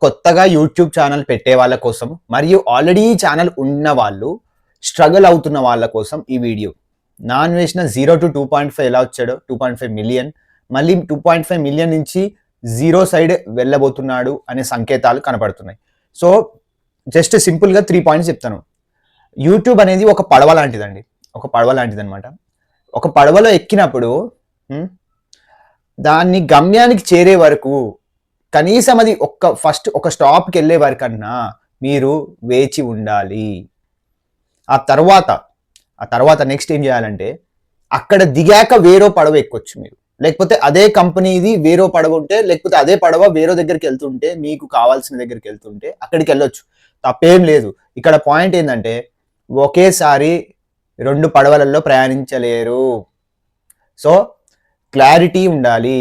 కొత్తగా YouTube channel పెట్టే వాళ్ళ కోసం మరియు ఆల్రెడీ ఛానల్ ఉన్న వాళ్ళు స్ట్రగుల్ అవుతున్న వాళ్ళ కోసం ఈ వీడియో. నాన్ వేసిన 0 to 2.5 ఎలా వచ్చాడో 2.5 మిలియన్, మళ్ళీ 2.5 మిలియన్ నుంచి జీరో సైడ్ వెళ్ళబోతున్నాడు అనే సంకేతాలు కనపడుతున్నాయి. సో జస్ట్ సింపుల్గా 3 పాయింట్స్ చెప్తాను. యూట్యూబ్ అనేది ఒక పడవ లాంటిదండి, ఒక పడవ లాంటిది అనమాట. ఒక పడవలో ఎక్కినప్పుడు దాన్ని గమ్యానికి చేరే వరకు కనీసం అది ఫస్ట్ ఒక స్టాప్కి వెళ్ళే వరకన్నా మీరు వేచి ఉండాలి. ఆ తర్వాత నెక్స్ట్ ఏం చేయాలంటే అక్కడ దిగాక వేరే పడవ ఎక్కొచ్చు మీరు, లేకపోతే అదే కంపెనీది వేరే పడవ ఉంటే, లేకపోతే అదే పడవ వేరే దగ్గరికి వెళ్తుంటే, మీకు కావాల్సిన దగ్గరికి వెళ్తుంటే అక్కడికి వెళ్ళొచ్చు, తప్పేం లేదు. ఇక్కడ పాయింట్ ఏంటంటే ఒకేసారి 2 పడవలలో ప్రయాణించలేరు. సో క్లారిటీ ఉండాలి.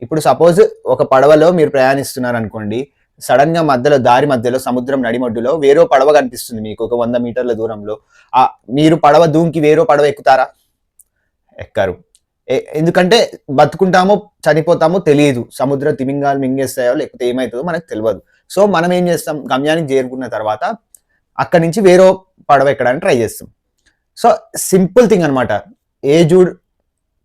ఇప్పుడు సపోజ్ ఒక పడవలో మీరు ప్రయాణిస్తున్నారు అనుకోండి, సడన్ గా దారి మధ్యలో సముద్రం నడిమొడ్డులో వేరే పడవ కనిపిస్తుంది మీకు ఒక 100 మీటర్ల దూరంలో. మీరు పడవ దూంకి వేరే పడవ ఎక్కుతారా? ఎక్కరు. ఎందుకంటే బతుకుంటామో చనిపోతామో తెలియదు, సముద్ర తిమింగాలు మింగేస్తాయో లేకపోతే ఏమవుతుందో మనకు తెలియదు. సో మనం ఏం చేస్తాం, గమ్యానికి చేరుకున్న తర్వాత అక్కడి నుంచి వేరే పడవ ఎక్కడానికి ట్రై చేస్తాం. సో సింపుల్ థింగ్ అనమాట. ఏజూడ్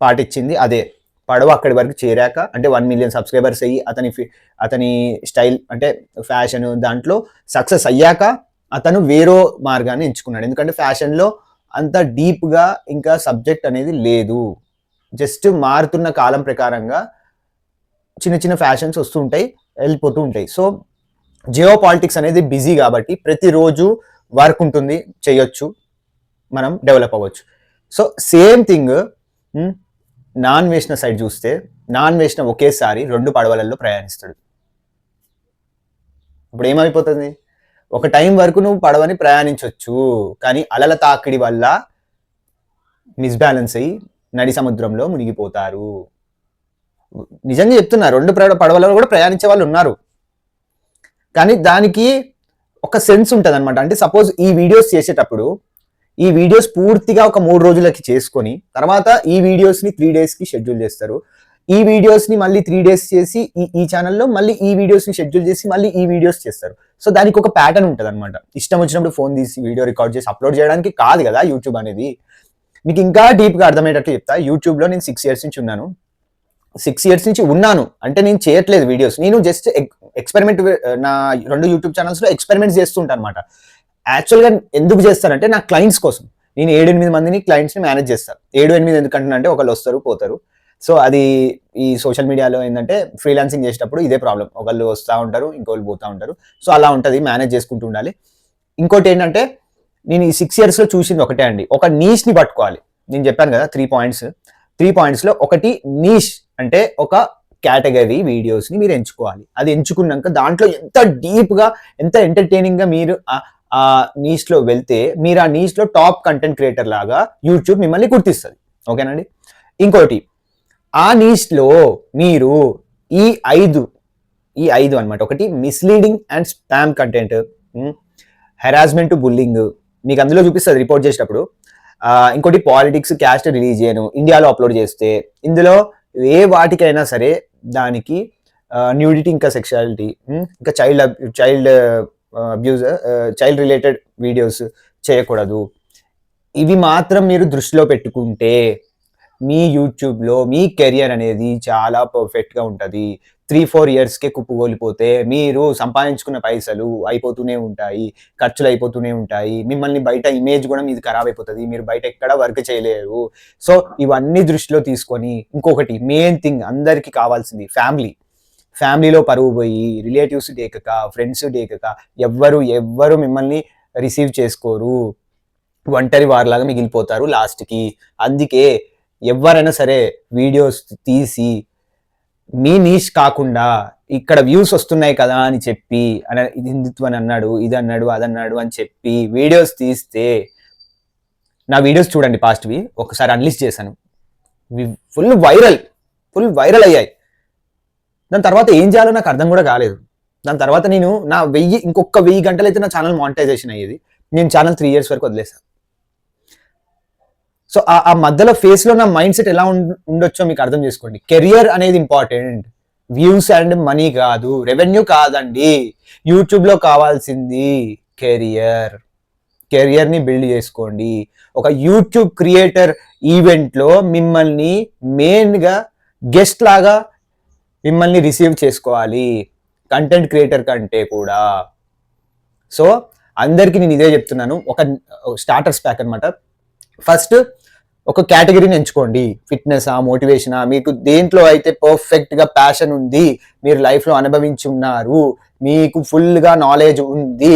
పాటించింది అదే. పడవ అక్కడి వరకు చేరాక, అంటే 1 మిలియన్ సబ్స్క్రైబర్స్ అయ్యి అతని స్టైల్ అంటే ఫ్యాషన్ దాంట్లో సక్సెస్ అయ్యాక అతను వేరే మార్గాన్ని ఎంచుకున్నాడు. ఎందుకంటే ఫ్యాషన్లో అంత డీప్గా ఇంకా సబ్జెక్ట్ అనేది లేదు, జస్ట్ మారుతున్న కాలం ప్రకారంగా చిన్న చిన్న ఫ్యాషన్స్ వస్తూ ఉంటాయి, వెళ్ళిపోతూ ఉంటాయి. సో జియో పాలిటిక్స్ అనేది బిజీ కాబట్టి ప్రతిరోజు వర్క్ ఉంటుంది, చేయొచ్చు, మనం డెవలప్ అవ్వచ్చు. సో సేమ్ థింగ్ నాన్ వేసిన సైడ్ చూస్తే, నాన్ వేసిన ఒకేసారి 2 పడవలలో ప్రయాణిస్తాడు. ఇప్పుడు ఏమైపోతుంది, ఒక టైం వరకు నువ్వు పడవని ప్రయాణించవచ్చు, కానీ అలల తాకిడి వల్ల మిస్బ్యాలెన్స్ అయ్యి నడి సముద్రంలో మునిగిపోతారు. నిజంగా చెప్తున్నా, 2 పడవలలో కూడా ప్రయాణించే వాళ్ళు ఉన్నారు, కానీ దానికి ఒక సెన్స్ ఉంటుంది అనమాట. అంటే సపోజ్ ఈ వీడియోస్ చేసేటప్పుడు ఈ వీడియోస్ పూర్తిగా ఒక 3 రోజులకి చేసుకొని తర్వాత ఈ వీడియోస్ని 3 డేస్కి షెడ్యూల్ చేస్తారు. ఈ వీడియోస్ని మళ్ళీ 3 డేస్ చేసి ఈ ఛానల్లో మళ్ళీ ఈ వీడియోస్ని షెడ్యూల్ చేసి మళ్ళీ ఈ వీడియోస్ చేస్తారు. సో దానికి ఒక ప్యాటర్న్ ఉంటుంది అనమాట. ఇష్టం వచ్చినప్పుడు ఫోన్ తీసి వీడియో రికార్డ్ చేసి అప్లోడ్ చేయడానికి కాదు కదా యూట్యూబ్ అనేది. మీకు ఇంకా డీప్గా అర్థమయ్యేటట్లు చెప్తా. యూట్యూబ్లో నేను 6 ఇయర్స్ నుంచి ఉన్నాను. 6 ఇయర్స్ నుంచి ఉన్నాను అంటే నేను చేయట్లేదు వీడియోస్, నేను జస్ట్ ఎక్స్పెరిమెంట్, నా 2 యూట్యూబ్ ఛానల్స్లో ఎక్స్పెరిమెంట్స్ చేస్తుంటాను అనమాట. యాక్చువల్గా ఎందుకు చేస్తానంటే నా క్లయింట్స్ కోసం. నేను 7-8 మందిని క్లయింట్స్ని మేనేజ్ చేస్తాను. 7-8 ఎందుకంటే ఒకళ్ళు వస్తారు పోతారు. సో అది ఈ సోషల్ మీడియాలో ఏంటంటే ఫ్రీలాన్సింగ్ చేసేటప్పుడు ఇదే ప్రాబ్లం, ఒకళ్ళు వస్తూ ఉంటారు ఇంకోళ్ళు పోతూ ఉంటారు. సో అలా ఉంటుంది, మేనేజ్ చేసుకుంటూ ఉండాలి. ఇంకోటి ఏంటంటే నేను ఈ 6 ఇయర్స్లో చూసింది ఒకటే అండి, ఒక నీష్ని పట్టుకోవాలి. నేను చెప్పాను కదా 3 పాయింట్స్లో ఒకటి నీష్, అంటే ఒక కేటగిరీ వీడియోస్ని మీరు ఎంచుకోవాలి. అది ఎంచుకున్నాక దాంట్లో ఎంత డీప్గా ఎంత ఎంటర్టైనింగ్గా మీరు ఆ నీష్లో వెళ్తే మీరు ఆ నీష్లో టాప్ కంటెంట్ క్రియేటర్ లాగా యూట్యూబ్ మిమ్మల్ని గుర్తిస్తుంది. ఓకేనండి. ఇంకోటి, ఆ నీష్లో మీరు ఈ ఐదు అనమాట. ఒకటి misleading and spam content, harassment, bullying మీకు అందులో చూపిస్తుంది రిపోర్ట్ చేసేటప్పుడు. ఇంకోటి పాలిటిక్స్, క్యాస్ట్, రిలీజియన్ ఇండియాలో అప్లోడ్ చేస్తే ఇందులో ఏ వాటికైనా సరే దానికి న్యూడిటీ, ఇంకా సెక్షువాలిటీ, ఇంకా child abuse, child related videos చేయకూడదు. ఇవి మాత్రం మీరు దృష్టిలో పెట్టుకుంటే మీ యూట్యూబ్లో మీ కెరియర్ అనేది చాలా పర్ఫెక్ట్గా ఉంటుంది. 3-4 ఇయర్స్కే కుప్పగోలిపోతే మీరు సంపాదించుకున్న పైసలు అయిపోతూనే ఉంటాయి, ఖర్చులు అయిపోతూనే ఉంటాయి, మిమ్మల్ని బయట ఇమేజ్ కూడా మీది ఖరాబ్ అయిపోతుంది, మీరు బయట ఎక్కడ వర్క్ చేయలేరు. సో ఇవన్నీ దృష్టిలో తీసుకొని, ఇంకొకటి మెయిన్ థింగ్ అందరికీ కావాల్సింది ఫ్యామిలీలో పరువు పోయి, రిలేటివ్స్ డేకక, ఫ్రెండ్స్ డేకక ఎవ్వరు మిమ్మల్ని రిసీవ్ చేసుకోరు, ఒంటరి వారిలాగా మిగిలిపోతారు లాస్ట్కి. అందుకే ఎవరైనా సరే వీడియోస్ తీసి మీ నీష్ కాకుండా ఇక్కడ వ్యూస్ వస్తున్నాయి కదా అని చెప్పి, ఇది హిందుత్వం అన్నాడు, ఇది అన్నాడు, అదన్నాడు అని చెప్పి వీడియోస్ తీస్తే, నా వీడియోస్ చూడండి పాస్ట్వి, ఒకసారి అన్లిస్ట్ చేశాను, ఫుల్ వైరల్ అయ్యాయి. దాని తర్వాత ఏం చేయాలో నాకు అర్థం కూడా కాలేదు. దాని తర్వాత నేను ఇంకొక 1000 గంటలు అయితే నా ఛానల్ మానిటైజేషన్ అయ్యేది. నేను ఛానల్ 3 ఇయర్స్ వరకు వదిలేసాను. సో ఆ మధ్యలో ఫేస్లో నా మైండ్ సెట్ ఎలా ఉండొచ్చో మీకు అర్థం చేసుకోండి. కెరియర్ అనేది ఇంపార్టెంట్, వ్యూస్ అండ్ మనీ కాదు, రెవెన్యూ కాదండి. యూట్యూబ్లో కావాల్సింది కెరియర్ని బిల్డ్ చేసుకోండి. ఒక యూట్యూబ్ క్రియేటర్ ఈవెంట్లో మిమ్మల్ని మెయిన్గా గెస్ట్ లాగా మిమ్మల్ని రిసీవ్ చేసుకోవాలి, కంటెంట్ క్రియేటర్ కంటే కూడా. సో అందరికీ నేను ఇదే చెప్తున్నాను, ఒక స్టార్టర్స్ ప్యాక్ అనమాట. ఫస్ట్ ఒక కేటగిరీని ఎంచుకోండి, ఫిట్నెసా, మోటివేషనా, మీకు దేంట్లో అయితే పర్ఫెక్ట్గా ప్యాషన్ ఉంది, మీరు లైఫ్లో అనుభవించి ఉన్నారు, మీకు ఫుల్గా నాలెడ్జ్ ఉంది,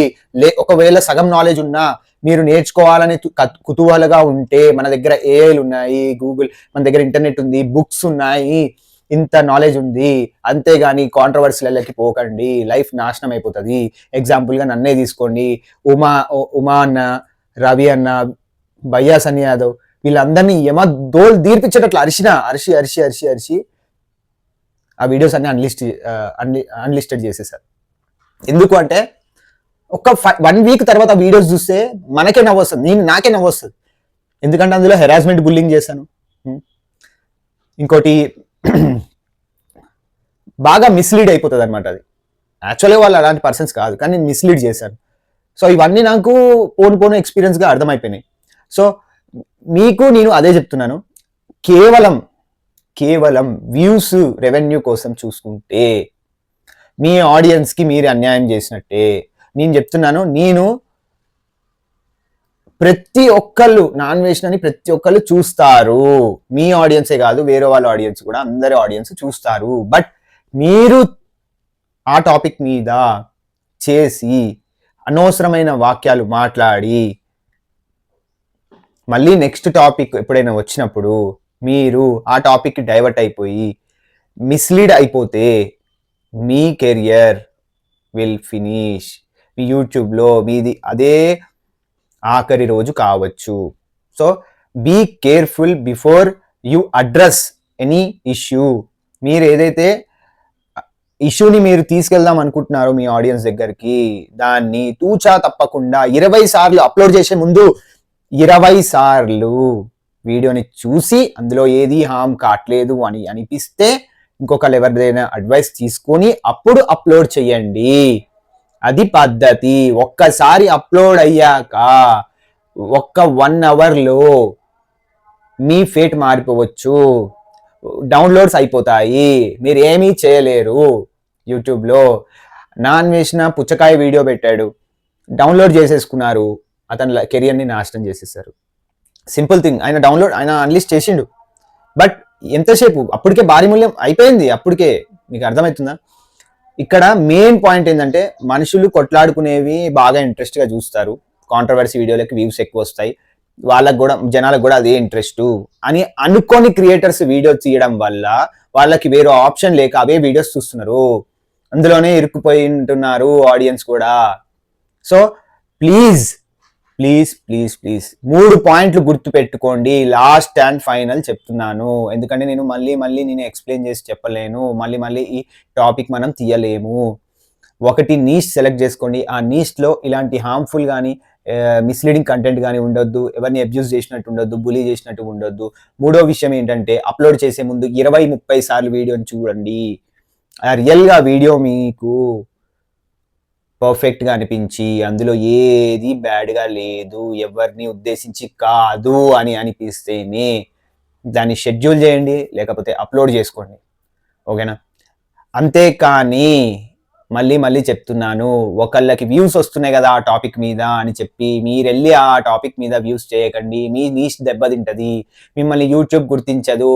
ఒకవేళ సగం నాలెడ్జ్ ఉన్నా మీరు నేర్చుకోవాలని కుతూహలగా ఉంటే మన దగ్గర ఏఐలు ఉన్నాయి, మన దగ్గర ఇంటర్నెట్ ఉంది, బుక్స్ ఉన్నాయి, ఇంత నాలెడ్జ్ ఉంది. అంతేగాని కాంట్రవర్సీలకి పోకండి, లైఫ్ నాశనం అయిపోతుంది. ఎగ్జాంపుల్గా నన్నే తీసుకోండి, ఉమా అన్న, రవి అన్న, భయ్యా సన్నీ యాదవ్, వీళ్ళందరినీ దోల్ దీర్పించేటట్లు అరిచి ఆ వీడియోస్ అన్ని అన్లిస్టెడ్ చేసేసారు. ఎందుకు అంటే ఒక 1 వీక్ తర్వాత వీడియోస్ చూస్తే నాకే నవ్వొస్తుంది. ఎందుకంటే అందులో హెరాస్మెంట్, బుల్లింగ్ చేశాను. ఇంకోటి బాగా మిస్లీడ్ అయిపోతుంది అనమాట. అది యాక్చువల్గా వాళ్ళు అలాంటి పర్సన్స్ కాదు, కానీ నేను మిస్లీడ్ చేశాను. సో ఇవన్నీ నాకు పోను ఎక్స్పీరియన్స్గా అర్థమైపోయినాయి. సో మీకు నేను అదే చెప్తున్నాను, కేవలం వ్యూస్, రెవెన్యూ కోసం చూసుకుంటే మీ ఆడియన్స్కి మీరు అన్యాయం చేసినట్టే. నేను చెప్తున్నాను, నేను ప్రతి ఒక్కళ్ళు నాన్ వెజ్ అని ప్రతి ఒక్కళ్ళు చూస్తారు, మీ ఆడియన్సే కాదు, వేరే వాళ్ళ ఆడియన్స్ కూడా, అందరి ఆడియన్స్ చూస్తారు. బట్ మీరు ఆ టాపిక్ మీద చేసి అనవసరమైన వాక్యాలు మాట్లాడి మళ్ళీ నెక్స్ట్ టాపిక్ ఎప్పుడైనా వచ్చినప్పుడు మీరు ఆ టాపిక్ డైవర్ట్ అయిపోయి మిస్లీడ్ అయిపోతే మీ కెరియర్ విల్ ఫినిష్. మీ యూట్యూబ్లో మీది అదే ఆఖరి రోజు కావచ్చు. So be careful before you address any issue. మీరు ఏదైతే ఇష్యూని మీరు తీసుకెళ్దాం అనుకుంటున్నారో మీ ఆడియన్స్ దగ్గరికి, దాన్ని తూచా తప్పకుండా 20 సార్లు అప్లోడ్ చేసే ముందు 20 సార్లు వీడియోని చూసి అందులో ఏది హామ్ కావట్లేదు అని అనిపిస్తే ఇంకొకరు ఎవరిదైనా అడ్వైస్ తీసుకొని అప్పుడు అప్లోడ్ చేయండి. అది పద్ధతి. ఒక్కసారి అప్లోడ్ అయ్యాక ఒక్క 1 అవర్లో మీ ఫేట్ మారిపోవచ్చు, డౌన్లోడ్స్ అయిపోతాయి, మీరు ఏమీ చేయలేరు. యూట్యూబ్లో నాన్ వేసిన పుచ్చకాయ వీడియో పెట్టాడు, డౌన్లోడ్ చేసేసుకున్నారు, అతని కెరియర్ని నాశనం చేసేసారు. Simple thing. ఆయన అన్లిస్ట్ చేసిండు, బట్ ఎంతసేపు, అప్పటికే భారీ మూల్యం అయిపోయింది. అప్పటికే మీకు అర్థమవుతుందా? ఇక్కడ మెయిన్ పాయింట్ ఏంటంటే మనుషులు కొట్లాడుకునేవి బాగా ఇంట్రెస్ట్గా చూస్తారు, కాంట్రవర్సీ వీడియోలకి వ్యూస్ ఎక్కువ వస్తాయి, వాళ్ళకు కూడా, జనాలకు కూడా అదే ఇంట్రెస్ట్ అని అనుకోని క్రియేటర్స్ వీడియో తీయడం వల్ల వాళ్ళకి వేరే ఆప్షన్ లేక అవే వీడియోస్ చూస్తున్నారు, అందులోనే ఇరుక్కుపోయి ఉంటున్నారు ఆడియన్స్ కూడా. సో ప్లీజ్ 3 పాయింట్లు గుర్తు పెట్టుకోండి, లాస్ట్ అండ్ ఫైనల్ చెప్తున్నాను. ఎందుకంటే నేను మళ్ళీ నేను ఎక్స్ప్లెయిన్ చేసి చెప్పలేను, మళ్ళీ ఈ టాపిక్ మనం తీయలేము. ఒకటి నీష్ సెలెక్ట్ చేసుకోండి, ఆ నీష్లో ఇలాంటి హార్మ్ఫుల్ కానీ మిస్లీడింగ్ కంటెంట్ కానీ ఉండొద్దు, ఎవరిని అబ్యూస్ చేసినట్టు ఉండొద్దు, బులీ చేసినట్టు ఉండొద్దు. మూడో విషయం ఏంటంటే అప్లోడ్ చేసే ముందు 20-30 సార్లు వీడియోని చూడండి. రియల్గా వీడియో మీకు పర్ఫెక్ట్గా అనిపించి అందులో ఏది బ్యాడ్గా లేదు, ఎవరిని ఉద్దేశించి కాదు అని అనిపిస్తేనే దాన్ని షెడ్యూల్ చేయండి, లేకపోతే అప్లోడ్ చేసుకోండి. ఓకేనా? అంతేకాని మళ్ళీ చెప్తున్నాను, ఒకళ్ళకి వ్యూస్ వస్తున్నాయి కదా ఆ టాపిక్ మీద అని చెప్పి మీరు వెళ్ళి ఆ టాపిక్ మీద వ్యూస్ చేయకండి. మీ నీష్ దెబ్బతింటది, మిమ్మల్ని యూట్యూబ్ గుర్తించదు.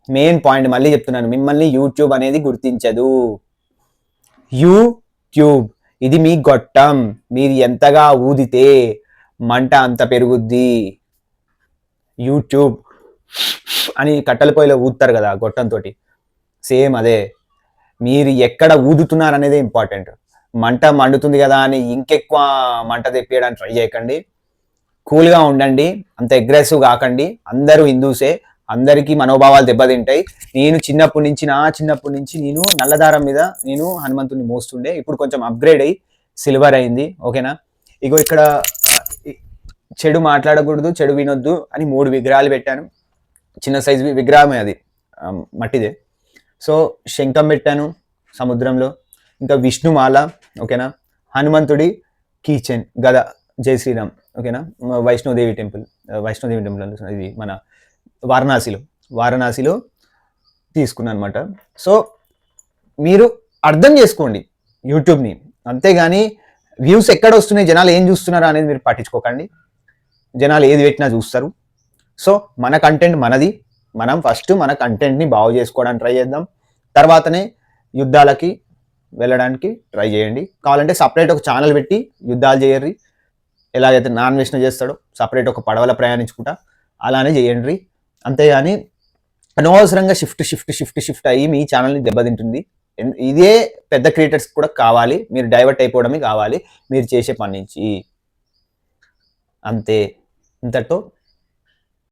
మెయిన్ పాయింట్ మళ్ళీ చెప్తున్నాను, మిమ్మల్ని యూట్యూబ్ అనేది గుర్తించదు. యూట్యూబ్ ఇది మీ గొట్టం, మీరు ఎంతగా ఊదితే మంట అంత పెరుగుద్ది. యూట్యూబ్ అని కట్టెల పొయ్యిలో ఊదుతారు కదా గొట్టంతో, సేమ్ అదే. మీరు ఎక్కడ ఊదుతున్నారు అనేది ఇంపార్టెంట్. మంట మండుతుంది కదా అని ఇంకెక్కువ మంట తెప్పియడానికి ట్రై చేయకండి. కూల్గా ఉండండి, అంత అగ్రెసివ్ కాకండి. అందరూ హిందూసే, అందరికీ మనోభావాలు దెబ్బతింటాయి. నేను చిన్నప్పటి నుంచి నేను నల్లదారం మీద నేను హనుమంతుని మోస్తుండే, ఇప్పుడు కొంచెం అప్గ్రేడ్ అయ్యి సిల్వర్ అయింది. ఓకేనా? ఇగో ఇక్కడ చెడు మాట్లాడకూడదు, చెడు వినొద్దు అని 3 విగ్రహాలు పెట్టాను. చిన్న సైజు విగ్రహమే, అది మట్టిదే. సో శంఖం పెట్టాను సముద్రంలో, ఇంకా విష్ణుమాల, ఓకేనా, హనుమంతుడి కీచెన్ గద, జై శ్రీరామ్, ఓకేనా, వైష్ణోదేవి టెంపుల్, వైష్ణోదేవి టెంపుల్ ఇది మన వారణాసిలో తీసుకున్నాను అనమాట. సో మీరు అర్థం చేసుకోండి యూట్యూబ్ని, అంతేగాని వ్యూస్ ఎక్కడ వస్తున్నాయి, జనాలు ఏం చూస్తున్నారు అనేది మీరు పట్టించుకోకండి. జనాలు ఏది పెట్టినా చూస్తారు. సో మన కంటెంట్ మనది, మనం ఫస్ట్ మన కంటెంట్ని బాగు చేసుకోవడానికి ట్రై చేద్దాం, తర్వాతనే యుద్ధాలకి వెళ్ళడానికి ట్రై చేయండి. కావాలంటే సపరేట్ ఒక ఛానల్ పెట్టి యుద్ధాలు చేయర్రి, ఎలాగైతే నాన్ వెజ్ను చేస్తాడో సపరేట్ ఒక పడవల ప్రయాణించుకుంటా అలానే చేయండి. అంతేగాని అనవసరంగా షిఫ్ట్ అయ్యి మీ ఛానల్ని దెబ్బతింటుంది. ఇదే పెద్ద క్రియేటర్స్ కూడా కావాలి, మీరు డైవర్ట్ అయిపోవడమే కావాలి మీరు చేసే పని నుంచి. అంతే, ఇంతటితో